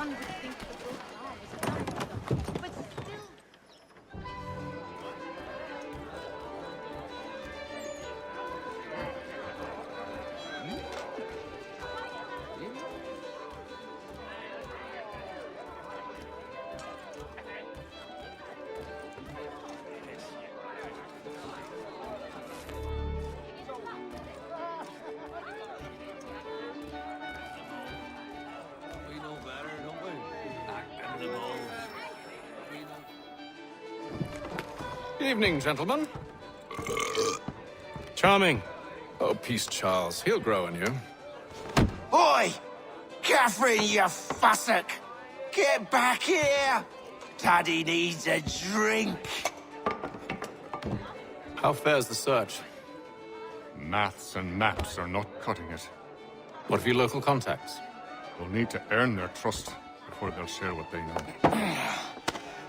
One would think the both arms are done for them, but still... Evening, gentlemen. Charming. Oh, peace, Charles. He'll grow on you. Oi! Catherine, you fussock! Get back here! Daddy needs a drink! How fares the search? Maths and maps are not cutting it. What of your local contacts? We'll need to earn their trust before they'll share what they know.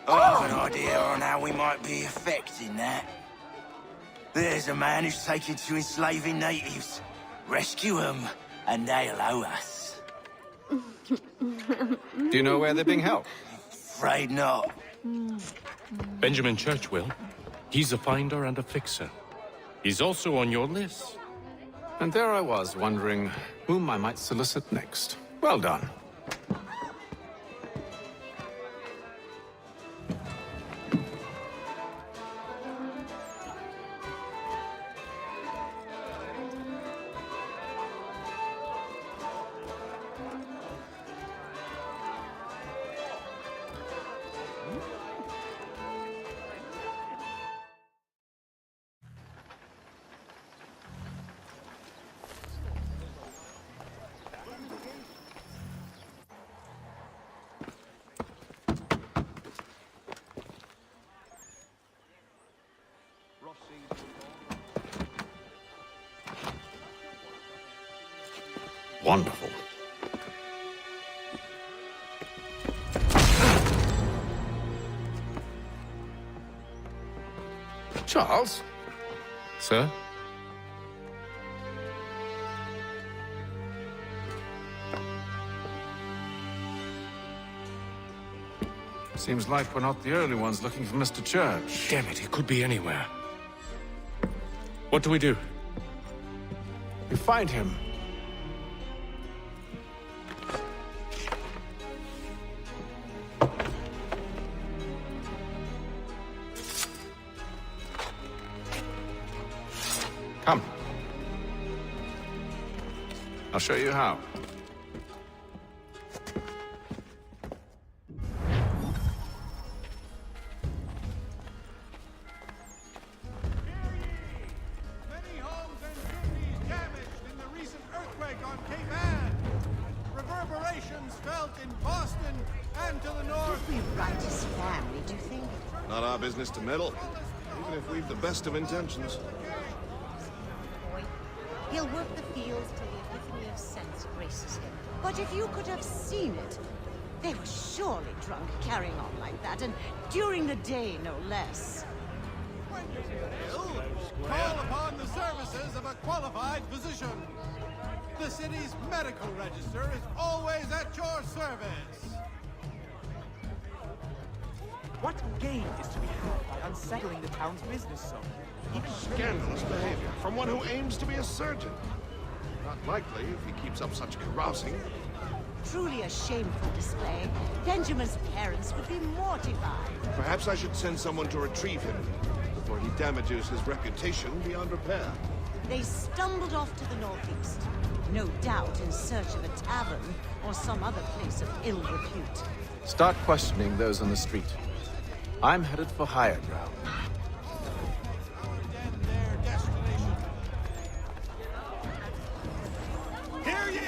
I have an idea on how we might be affecting that. There's a man who's taken to enslaving natives. Rescue them, and they'll owe us. Do you know where they're being held? Afraid not. Benjamin Churchwill. He's a finder and a fixer. He's also on your list. And there I was, wondering whom I might solicit next. Well done. Wonderful. Charles? Sir? Seems like we're not the only ones looking for Mr. Church. Damn it, he could be anywhere. What do we do? You find him. Come. I'll show you how. Many homes and cities damaged in the recent earthquake on Cape Ann. Reverberations felt in Boston and to the north. We right his family, do you think? Not our business to meddle, even if we've the best of intentions. Boy, he'll work the fields till the epiphany of sense graces him. But if you could have seen it, they were surely drunk carrying on like that, and during the day, no less. When you're ill, call upon the services of a qualified physician. The city's medical register is always at your service. What gain is to be had by unsettling the town's business so? Even scandalous behavior from one who aims to be a surgeon. Not likely if he keeps up such carousing. Truly a shameful display. Benjamin's parents would be mortified. Perhaps I should send someone to retrieve him before he damages his reputation beyond repair. They stumbled off to the northeast, no doubt in search of a tavern or some other place of ill repute. Start questioning those on the street. I'm headed for higher ground. Their destination. Hear ye!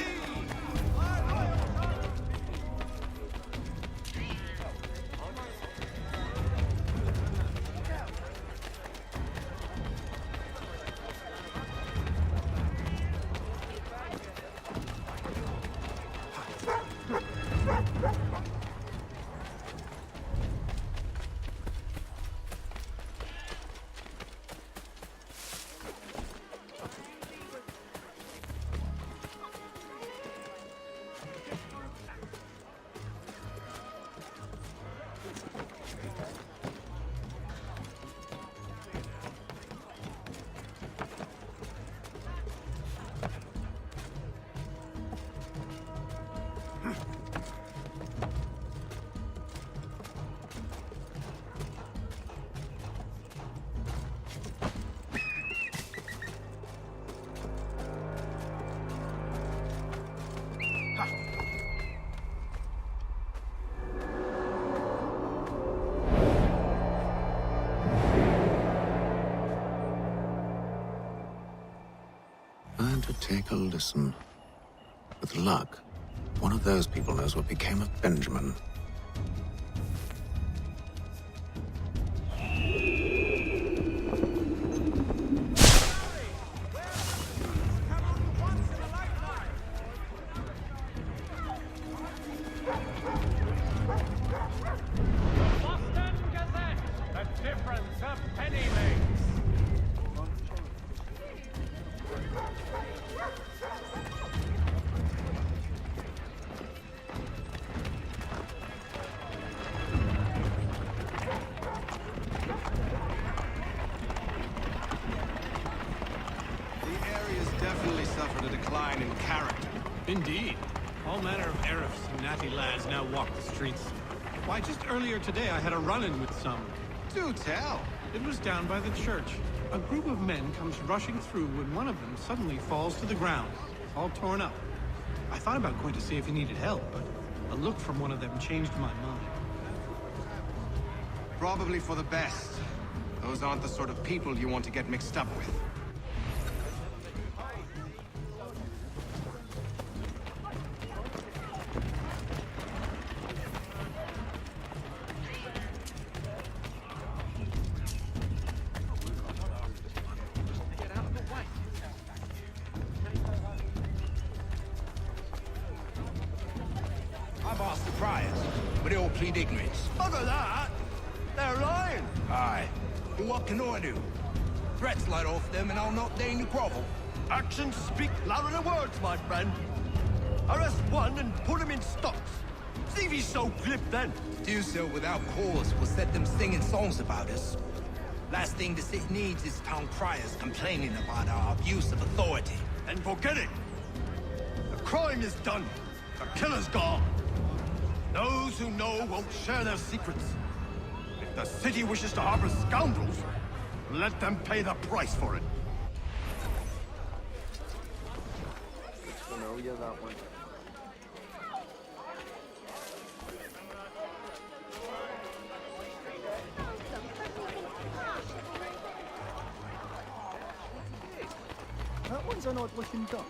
take a listen. With luck, one of those people knows what became of Benjamin. Indeed. All manner of Arifs and natty lads now walk the streets. Why, just earlier today I had a run-in with some. Do tell. It was down by the church. A group of men comes rushing through when one of them suddenly falls to the ground, all torn up. I thought about going to see if he needed help, but a look from one of them changed my mind. Probably for the best. Those aren't the sort of people you want to get mixed up with. I've asked the friars, but they all plead ignorance. Bugger that! They're lying! Aye. But what can I do? Threats light off them and I'll not deign to grovel. Actions speak louder than words, my friend. Arrest one and put him in stocks. See if he's so glib then. To do so without cause will set them singing songs about us. Last thing the city needs is town criers complaining about our abuse of authority. And forget it. The crime is done. The killer's gone. Those who know won't share their secrets. If the city wishes to harbor scoundrels, let them pay the price for it. That one's an odd-looking duck.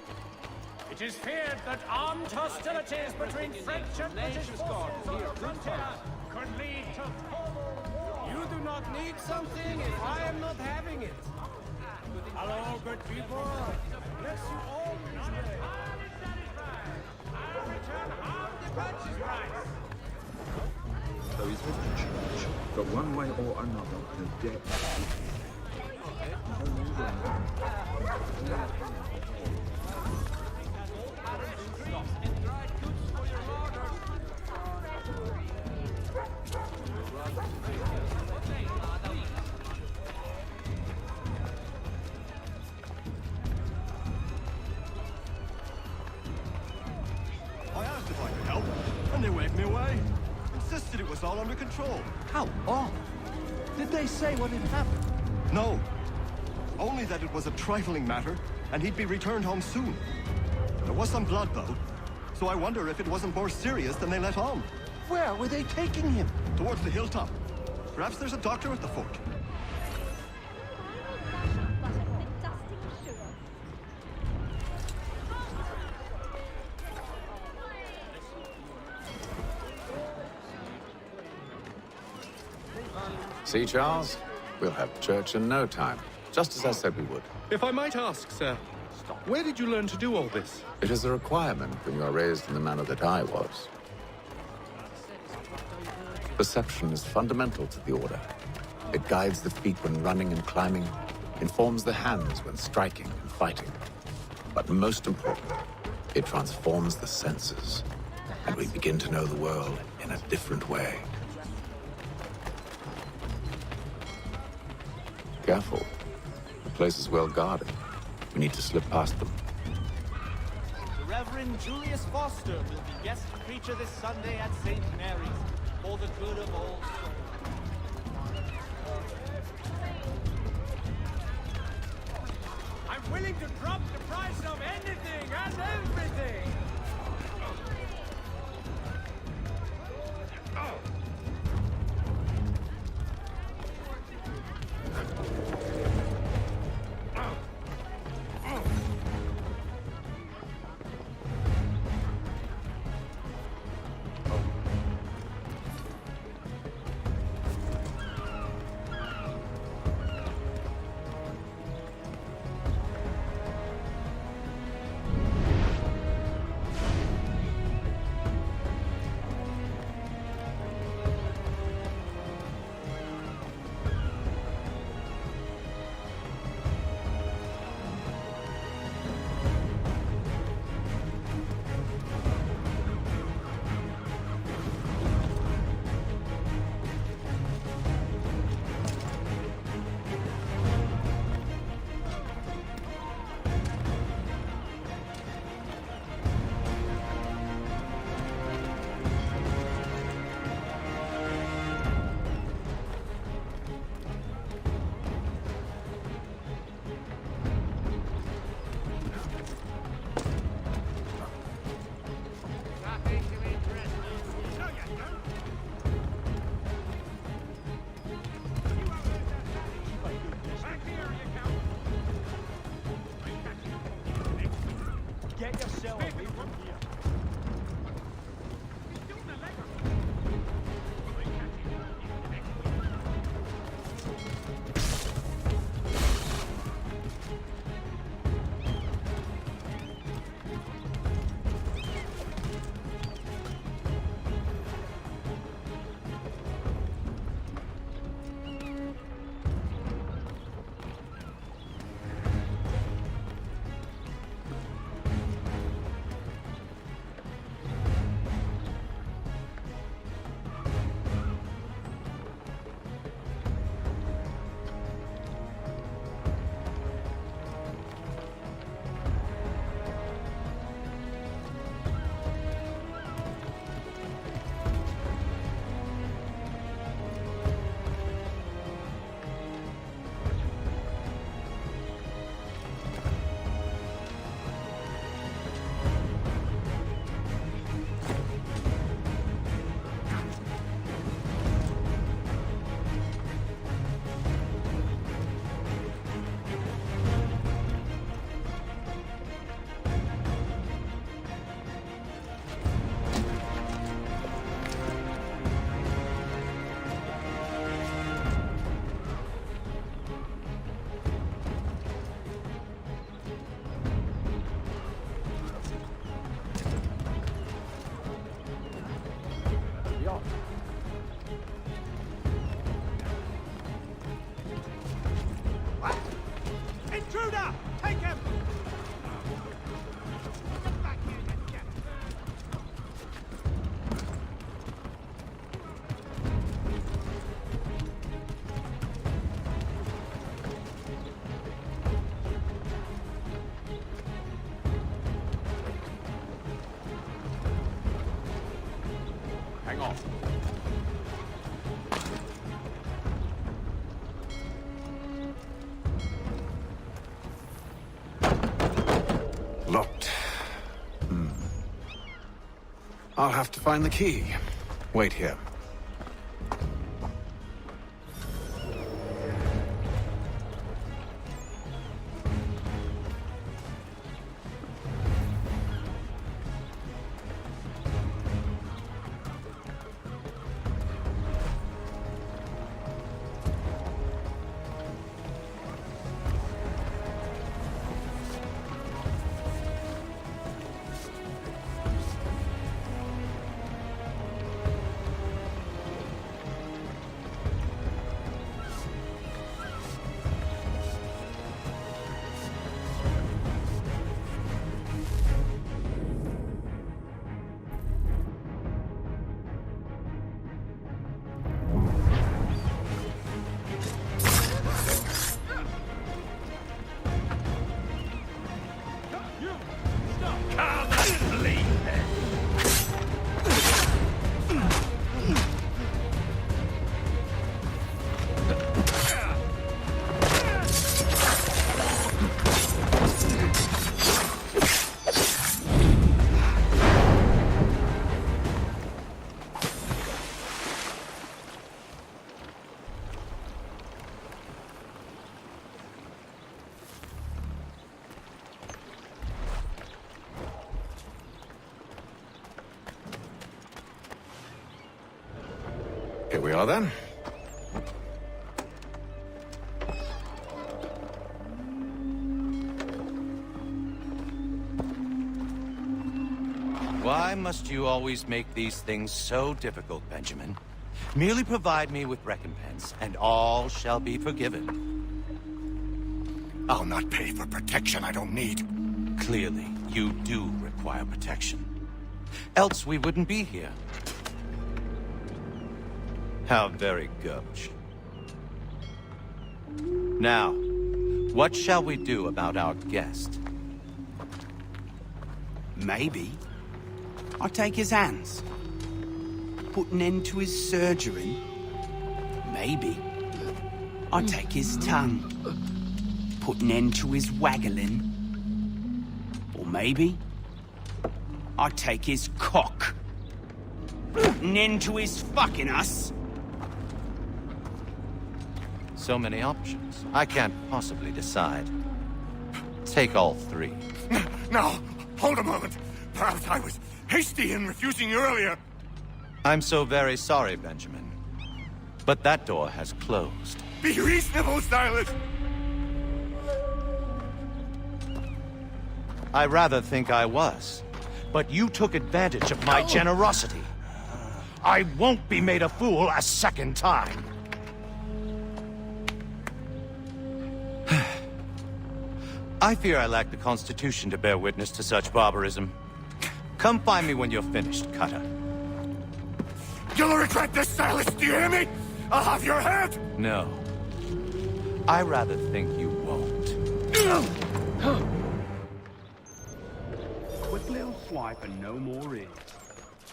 It is feared that armed hostilities between French and British forces on the frontier could lead to formal. You do not need something if I am not having it. Hello, good people. Bless you all this day. I'll return half the purchase price. So he's with the church, but one way or another, the debt. I asked if I could help, and they waved me away. Insisted it was all under control. How odd. Did they say what had happened? No. Only that it was a trifling matter, and he'd be returned home soon. There was some blood, though, so I wonder if it wasn't more serious than they let on. Where were they taking him? Towards the hilltop. Perhaps there's a doctor at the fort. See, Charles? We'll have church in no time, just as I said we would. If I might ask, sir, where did you learn to do all this? It is a requirement when you are raised in the manner that I was. Perception is fundamental to the Order. It guides the feet when running and climbing, informs the hands when striking and fighting. But most important, it transforms the senses, and we begin to know the world in a different way. Careful. The place is well guarded. We need to slip past them. The Reverend Julius Foster will be guest preacher this Sunday at St. Mary's, for the good of all souls. I'm willing to drop the price of anything and everything. Hang on. Locked. I'll have to find the key. Wait here. Here we are then. Why must you always make these things so difficult, Benjamin? Merely provide me with recompense, and all shall be forgiven. I'll not pay for protection I don't need. Clearly, you do require protection. Else we wouldn't be here. How very gauche. Now, what shall we do about our guest? Maybe I'll take his hands. Put an end to his surgery. Maybe I'll take his tongue. Put an end to his waggling. Or maybe I'll take his cock. Put an end to his fucking us. So many options. I can't possibly decide. Take all three. No, hold a moment. Perhaps I was hasty in refusing you earlier. I'm so very sorry, Benjamin. But that door has closed. Be reasonable, Silas! I rather think I was. But you took advantage of my generosity. I won't be made a fool a second time. I fear I lack the constitution to bear witness to such barbarism. Come find me when you're finished, Cutter. You'll regret this, Silas, do you hear me? I'll have your head! No. I rather think you won't. Quick little swipe and no more in.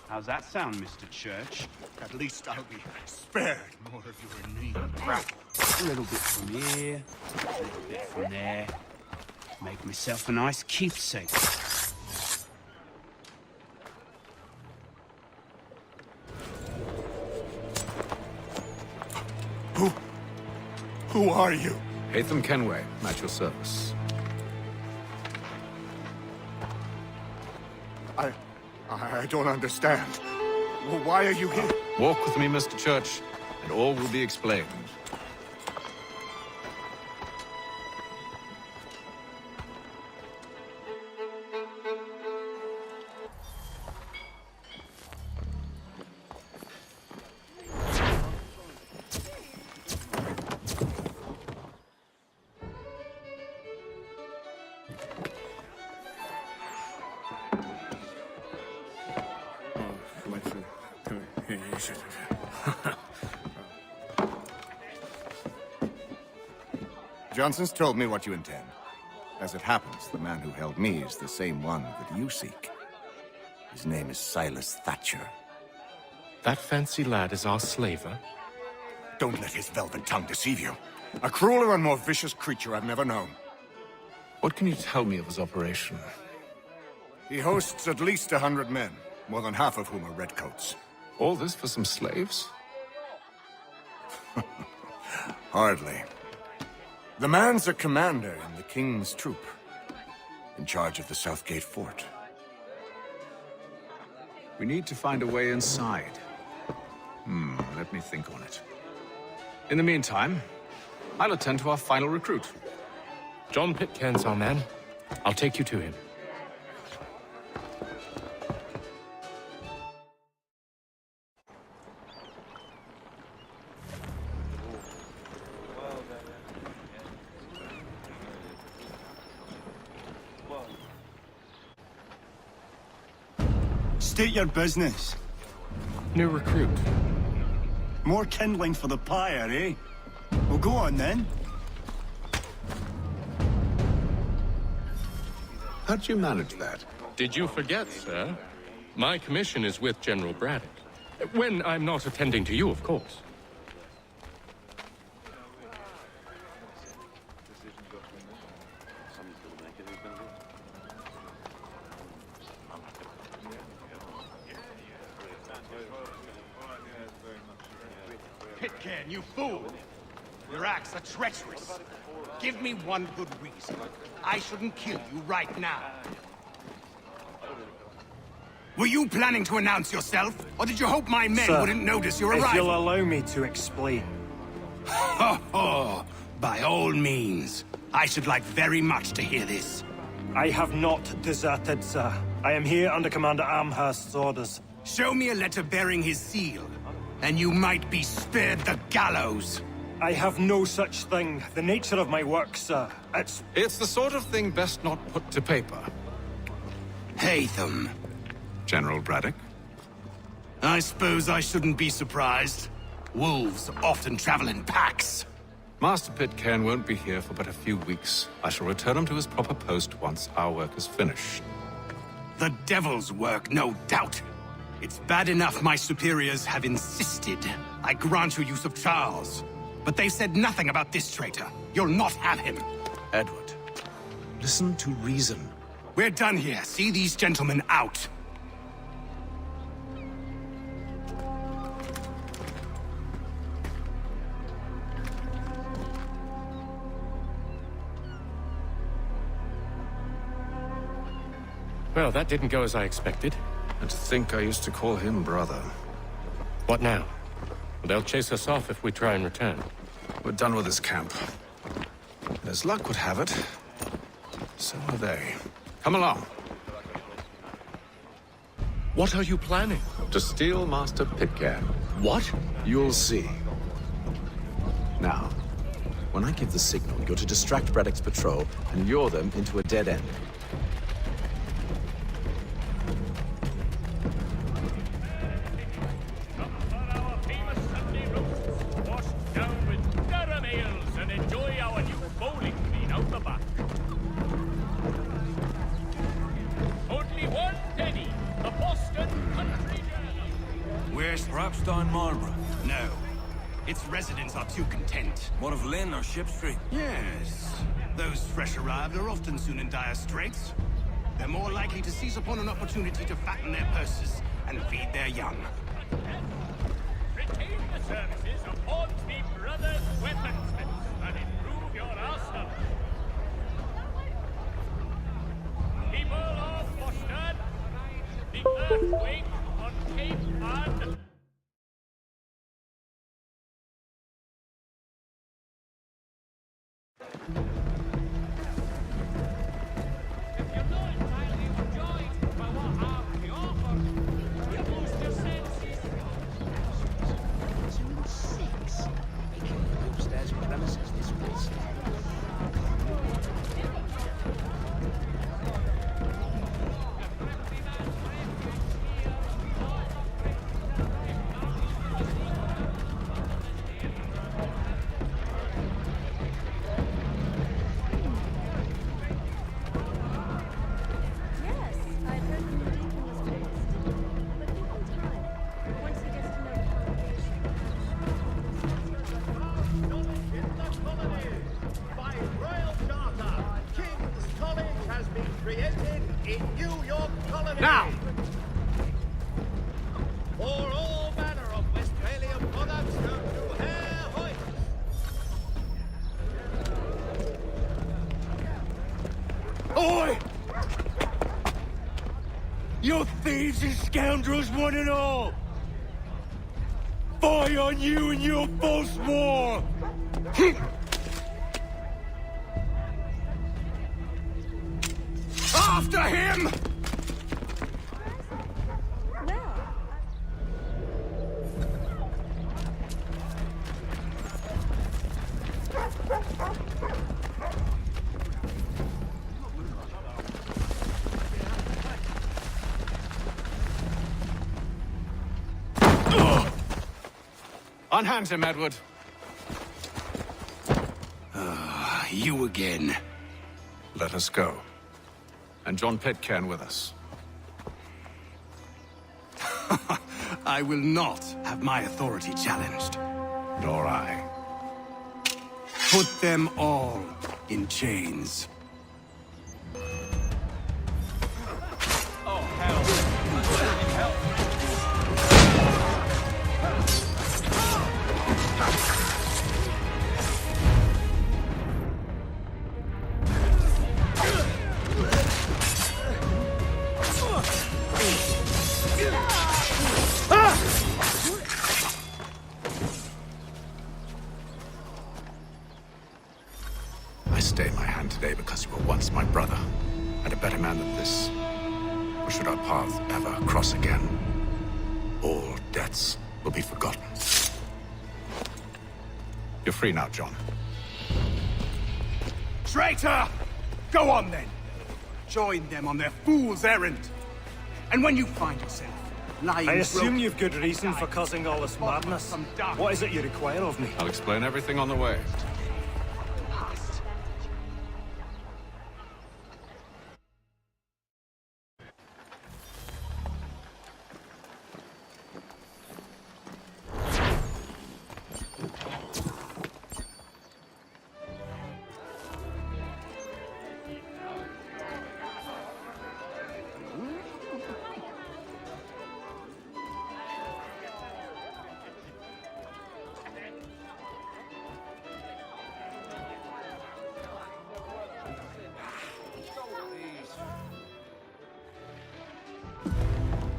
How's that sound, Mr. Church? At least I'll be spared more of your need. A little bit from here, a little bit from there. Make myself a nice keepsake. Who are you? Connor Kenway, at your service. I don't understand. Why are you here? Walk with me, Mr. Church, and all will be explained. Johnson's told me what you intend. As it happens, the man who held me is the same one that you seek. His name is Silas Thatcher. That fancy lad is our slaver? Don't let his velvet tongue deceive you. A crueler and more vicious creature I've never known. What can you tell me of his operation? He hosts at least 100 men, more than half of whom are redcoats. All this for some slaves? Hardly. The man's a commander in the King's troop, in charge of the Southgate fort. We need to find a way inside. Let me think on it. In the meantime, I'll attend to our final recruit. John Pitcairn's our man. I'll take you to him. State your business. New recruit. More kindling for the pyre, eh? Well, go on then. How'd you manage that? Did you forget, sir? My commission is with General Braddock. When I'm not attending to you, of course. Pitcairn, you fool! Your acts are treacherous. Give me one good reason. I shouldn't kill you right now. Were you planning to announce yourself, or did you hope my men wouldn't notice your arrival? If you'll allow me to explain. Ho ho! By all means. I should like very much to hear this. I have not deserted, sir. I am here under Commander Amherst's orders. Show me a letter bearing his seal, and you might be spared the gallows. I have no such thing. The nature of my work, sir, It's the sort of thing best not put to paper. Haytham. General Braddock? I suppose I shouldn't be surprised. Wolves often travel in packs. Master Pitcairn won't be here for but a few weeks. I shall return him to his proper post once our work is finished. The devil's work, no doubt. It's bad enough my superiors have insisted I grant you use of Charles. But they've said nothing about this traitor. You'll not have him. Edward, listen to reason. We're done here. See these gentlemen out. Well, that didn't go as I expected. And to think I used to call him brother. What now? They'll chase us off if we try and return. We're done with this camp. And as luck would have it, so are they. Come along. What are you planning? To steal Master Pitcairn. What? You'll see. Now, when I give the signal, you're to distract Braddock's patrol and lure them into a dead end. No. Its residents are too content. What of Lynn or Ship Street? Yes. Those fresh arrived are often soon in dire straits. They're more likely to seize upon an opportunity to fatten their purses and feed their young. Retain the services of Hornsby Brothers Weaponsmiths and improve your arsenal. People of Boston, the earthquake on Cape Ann. thieves and scoundrels one and all! Fie on you and your false war! After him! Unhand him, Edward. You again. Let us go. And John Pitcairn with us. I will not have my authority challenged. Nor I. Put them all in chains. Oh, hell. Help. I stay my hand today because you were once my brother, and a better man than this. Or should our paths ever cross again, all debts will be forgotten. You're free now, John. Traitor! Go on then. Join them on their fool's errand. And when you find yourself lying... I assume you've good reason for causing all this madness. What is it you require of me? I'll explain everything on the way.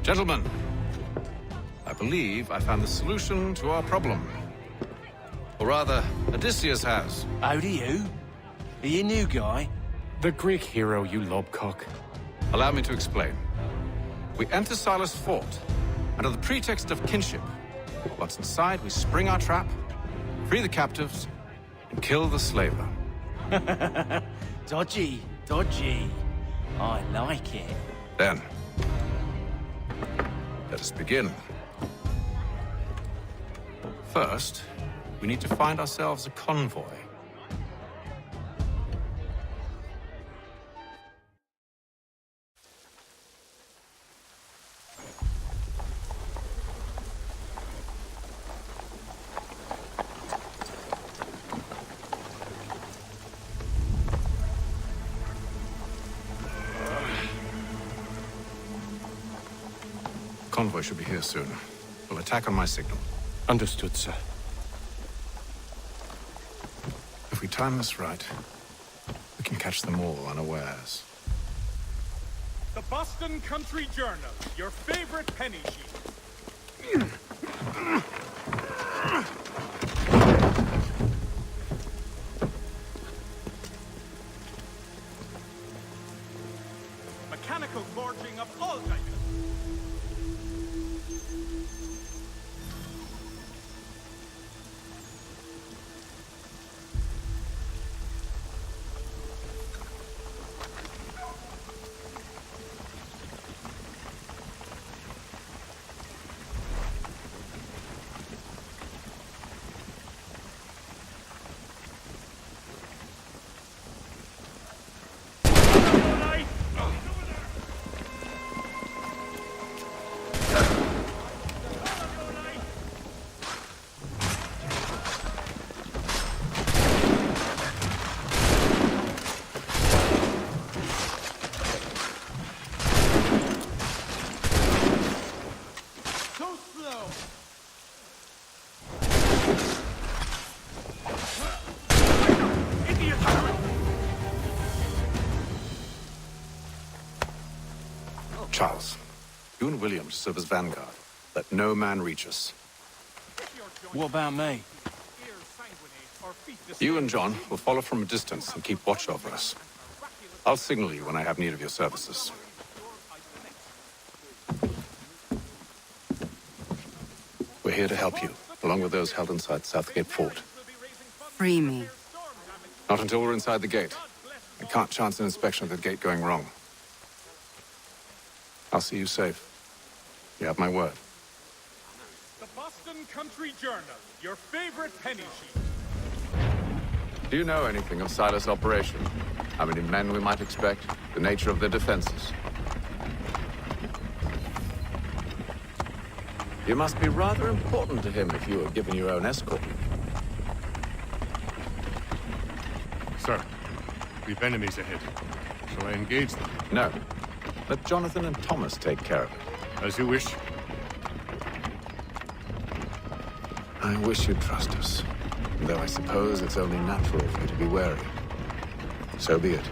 Gentlemen, I believe I found the solution to our problem. Or rather, Odysseus has. How do you? Are you a new guy? The Greek hero, you lobcock. Allow me to explain. We enter Silas' fort, under the pretext of kinship. Once inside, we spring our trap, free the captives, and kill the slaver. Dodgy, dodgy. I like it. Then, let us begin. First, we need to find ourselves a convoy. Convoy should be here soon. We'll attack on my signal. Understood, sir. If we time this right, we can catch them all unawares. The Boston Country Journal, your favorite penny sheet. Mechanical forging of all types. You and William serve as vanguard. Let no man reach us. What about me? You and John will follow from a distance and keep watch over us. I'll signal you when I have need of your services. We're here to help you, along with those held inside Southgate Fort. Free me. Not until we're inside the gate. I can't chance an inspection of the gate going wrong. I'll see you safe. You have my word. The Boston Country Journal, your favorite penny sheet. Do you know anything of Silas' operation? How many men we might expect? The nature of their defenses? You must be rather important to him if you were given your own escort. Sir, we've enemies ahead. Shall I engage them? No. Let Jonathan and Thomas take care of it. As you wish. I wish you'd trust us. Though I suppose it's only natural for you to be wary. So be it.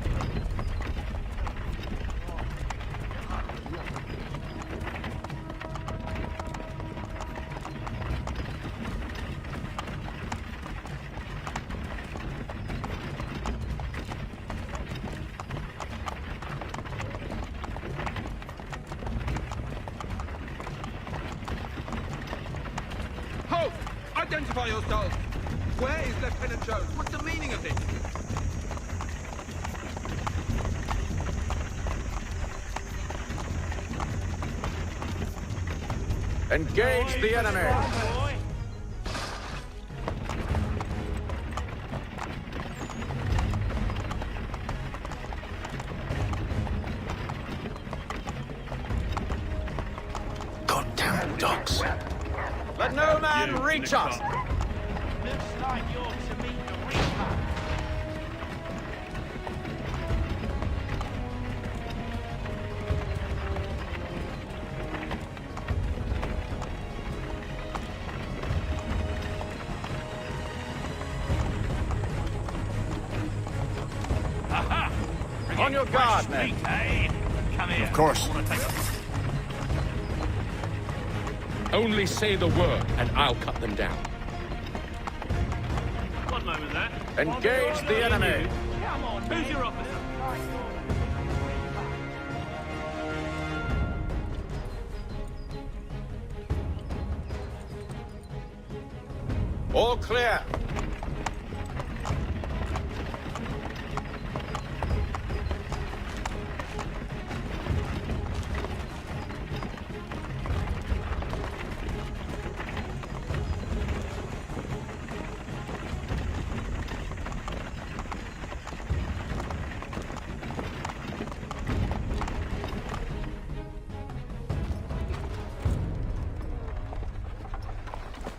Halt! Identify yourselves! Where is Lieutenant Jones? What's the meaning of this? Engage the enemy! Goddamn dogs. Let no man reach us! Looks like you're to meet the Reaper. Aha! On your guard, men. Come here. Of course. Only say the word, and I'll cut them down. One moment there. Engage the enemy! Come on, who's your officer? All clear.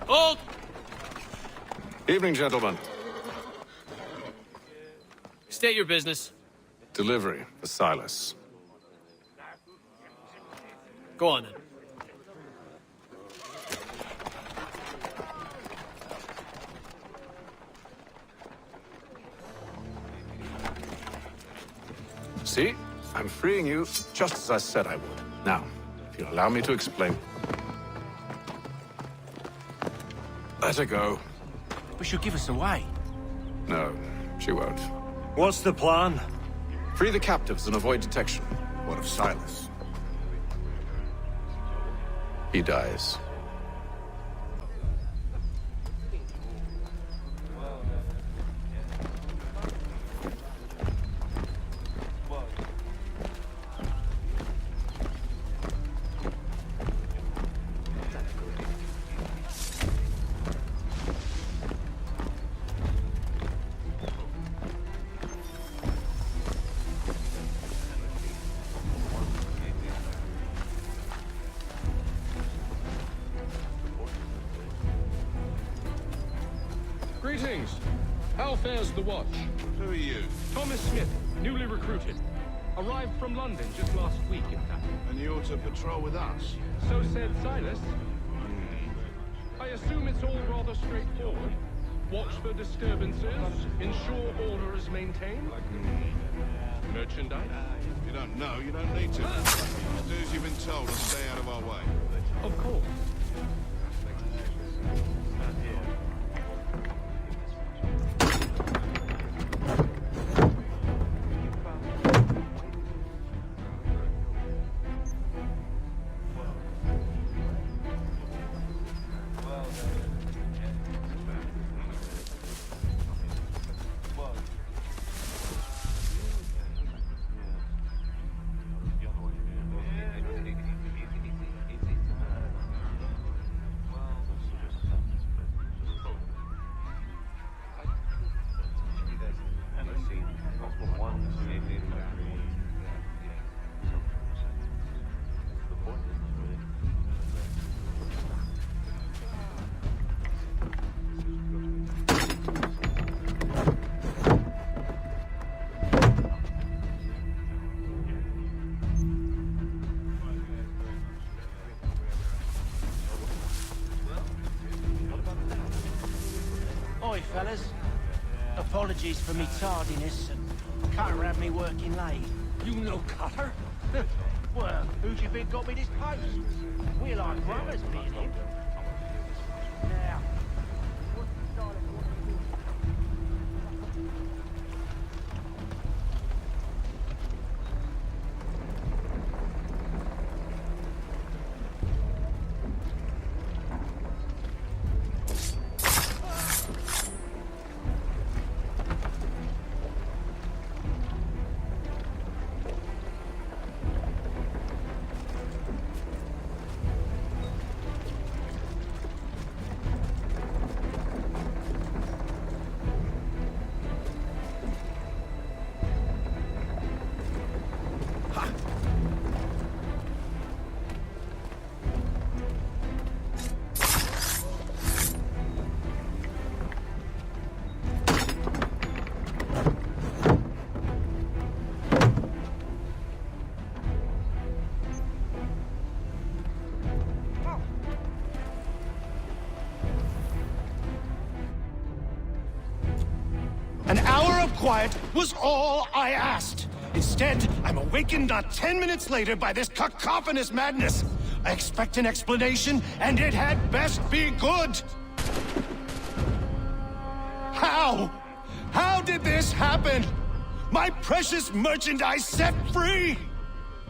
Hold! Evening, gentlemen. State your business. Delivery for Silas. Go on then. See? I'm freeing you just as I said I would. Now, if you'll allow me to explain. Let her go. But she'll give us away. No, she won't. What's the plan? Free the captives and avoid detection. What of Silas? He dies. Greetings. How fares the watch? Who are you? Thomas Smith, newly recruited. Arrived from London just last week, in fact. And you're to patrol with us? So said Silas. I assume it's all rather straightforward. Watch for disturbances, ensure order is maintained. Merchandise? You don't know, you don't need to. do as you've been told and stay out of our way. Of course. Oi, fellas. Apologies for me tardiness and Cutter had me working late. You know Cutter? Well, who do you think got me this post? We're like brothers, me and him. Now, what's the style of what you do? An hour of quiet was all I asked. Instead, I'm awakened not 10 minutes later by this cacophonous madness. I expect an explanation, and it had best be good. How? How did this happen? My precious merchandise set free?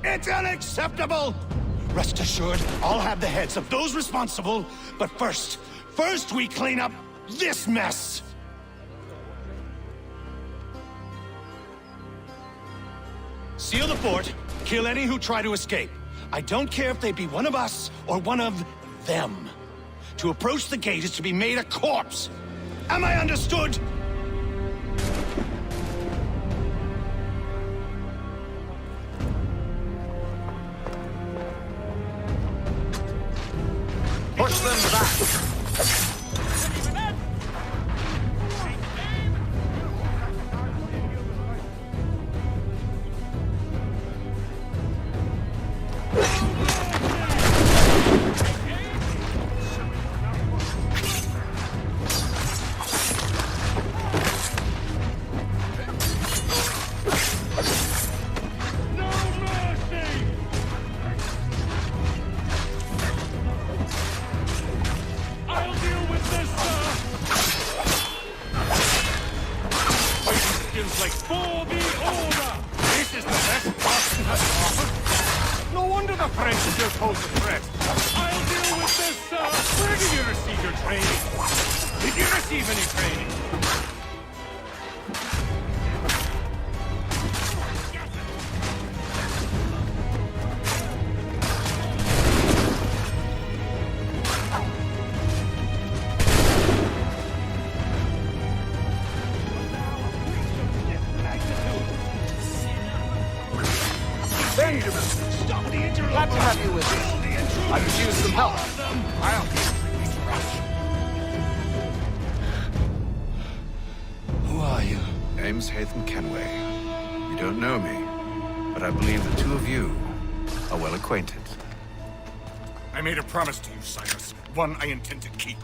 It's unacceptable! Rest assured, I'll have the heads of those responsible, but first we clean up this mess! Seal the fort, kill any who try to escape. I don't care if they be one of us or one of them. To approach the gate is to be made a corpse. Am I understood? Push them back! Glad to have you with us. I could use some help. Who are you? Name's Kenway. You don't know me, but I believe the two of you are well acquainted. I made a promise to you, Cyrus. One I intend to keep.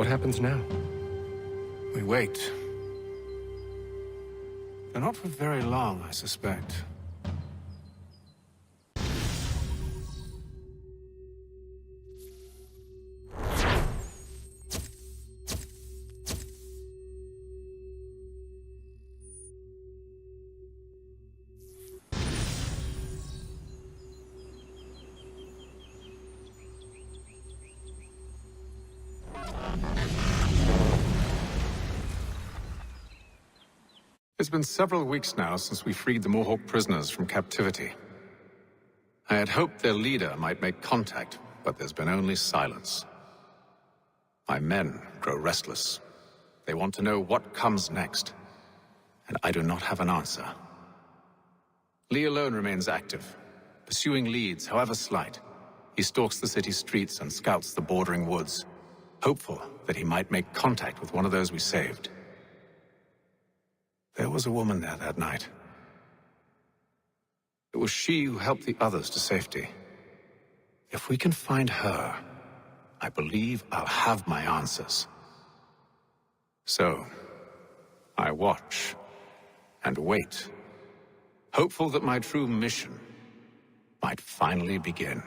What happens now? We wait. But not for very long, I suspect. It's been several weeks now since we freed the Mohawk prisoners from captivity. I had hoped their leader might make contact, but there's been only silence. My men grow restless. They want to know what comes next, and I do not have an answer. Lee alone remains active, pursuing leads, however slight. He stalks the city streets and scouts the bordering woods, hopeful that he might make contact with one of those we saved. There was a woman there that night. It was she who helped the others to safety. If we can find her, I believe I'll have my answers. So, I watch and wait, hopeful that my true mission might finally begin.